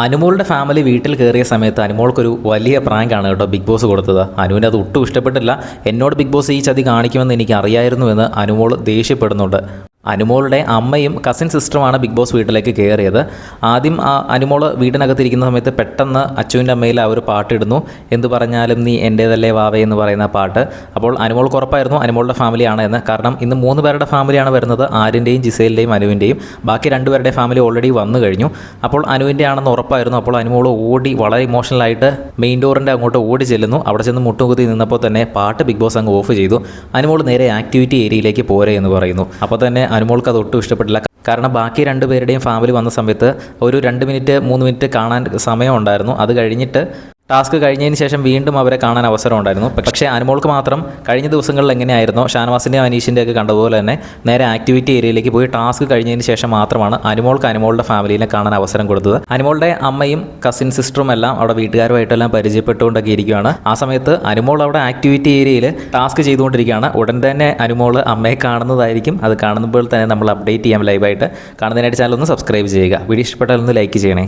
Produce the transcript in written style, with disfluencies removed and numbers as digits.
അനുമോളുടെ ഫാമിലി വീട്ടിൽ കയറിയ സമയത്ത് അനുമോൾക്കൊരു വലിയ പ്രാങ്കാണ് കേട്ടോ ബിഗ് ബോസ് കൊടുത്തത്. അനുവിന് അത് ഒട്ടും ഇഷ്ടപ്പെട്ടില്ല. എന്നോട് ബിഗ് ബോസ് ഈ ചതി കാണിക്കുമെന്ന് എനിക്ക് അറിയായിരുന്നുവെന്ന് അനുമോൾ ദേഷ്യപ്പെടുന്നുണ്ട്. അനുമോളുടെ അമ്മയും കസിൻ സിസ്റ്ററുമാണ് ബിഗ് ബോസ് വീട്ടിലേക്ക് കയറിയത്. ആദ്യം അനുമോൾ വീടിനകത്തിരിക്കുന്ന സമയത്ത് പെട്ടെന്ന് അച്ചുവിൻ്റെ അമ്മയിൽ ആ ഒരു പാട്ടിടുന്നു. എന്ത് പറഞ്ഞാലും നീ എൻ്റേതല്ലേ വാവേ എന്ന് പറയുന്ന പാട്ട്. അപ്പോൾ അനുമോൾക്ക് ഉറപ്പായിരുന്നു അനുമോളുടെ ഫാമിലിയാണ് എന്ന്. കാരണം ഇന്ന് 3 പേരുടെ ഫാമിലിയാണ് വരുന്നത്, ആര്യൻ്റെയും ജിസേലിൻ്റെയും അനുവിൻ്റെയും. ബാക്കി 2 പേരുടെ ഫാമിലി ഓൾറെഡി വന്നു കഴിഞ്ഞു. അപ്പോൾ അനുവിൻ്റെ ആണെന്ന് ഉറപ്പായിരുന്നു. അപ്പോൾ അനുമോൾ ഓടി വളരെ ഇമോഷണലായിട്ട് മെയിൻ ഡോറിൻ്റെ അങ്ങോട്ട് ഓടി ചെല്ലുന്നു. അവിടെ ചെന്ന് മുട്ടുകുത്തി നിന്നപ്പോൾ തന്നെ പാട്ട് ബിഗ് ബോസ് അങ്ങ് ഓഫ് ചെയ്തു. അനുമോൾ നേരെ ആക്ടിവിറ്റി ഏരിയയിലേക്ക് പോരെ എന്ന് പറയുന്നു. അപ്പോൾ തന്നെ അനുമോൾക്ക് അത് ഒട്ടും ഇഷ്ടപ്പെട്ടില്ല. കാരണം ബാക്കി 2 പേരുടെയും ഫാമിലി വന്ന സമയത്ത് ഒരു 2 മിനിറ്റ് 3 മിനിറ്റ് കാണാൻ സമയമുണ്ടായിരുന്നു. അത് കഴിഞ്ഞിട്ട് ടാസ്ക് കഴിഞ്ഞതിന് ശേഷം വീണ്ടും അവരെ കാണാൻ അവസരം ഉണ്ടായിരുന്നു. പക്ഷേ അനുമോൾക്ക് മാത്രം കഴിഞ്ഞ ദിവസങ്ങളിൽ എങ്ങനെയായിരുന്നോ ഷാനവാസിൻ്റെയും അനീഷിൻ്റെ ഒക്കെ കണ്ടതുപോലെ തന്നെ നേരെ ആക്ടിവിറ്റി ഏരിയയിലേക്ക് പോയി ടാസ്ക് കഴിഞ്ഞതിന് ശേഷം മാത്രമാണ് അനുമോൾക്ക് അനുമോളുടെ ഫാമിലിനെ കാണാൻ അവസരം കൊടുത്തത്. അനുമോളുടെ അമ്മയും കസിൻ സിസ്റ്ററും എല്ലാം അവിടെ വീട്ടുകാരുമായിട്ടെല്ലാം പരിചയപ്പെട്ടുകൊണ്ടൊക്കെ ഇരിക്കുകയാണ്. ആ സമയത്ത് അനുമോൾ അവിടെ ആക്ടിവിറ്റി ഏരിയയിൽ ടാസ്ക് ചെയ്തുകൊണ്ടിരിക്കുകയാണ്. ഉടൻ തന്നെ അനുമോൾ അമ്മയെ കാണുന്നതായിരിക്കും. അത് കാണുമ്പോൾ തന്നെ നമ്മൾ അപ്ഡേറ്റ് ചെയ്യാം ലൈവായിട്ട്. കാണുന്നതിനായിട്ട് ചാനൽ ഒന്ന് സബ്സ്ക്രൈബ് ചെയ്യുക. വീഡിയോ ഇഷ്ടപ്പെട്ടാൽ ഒന്ന് ലൈക്ക് ചെയ്യണേ.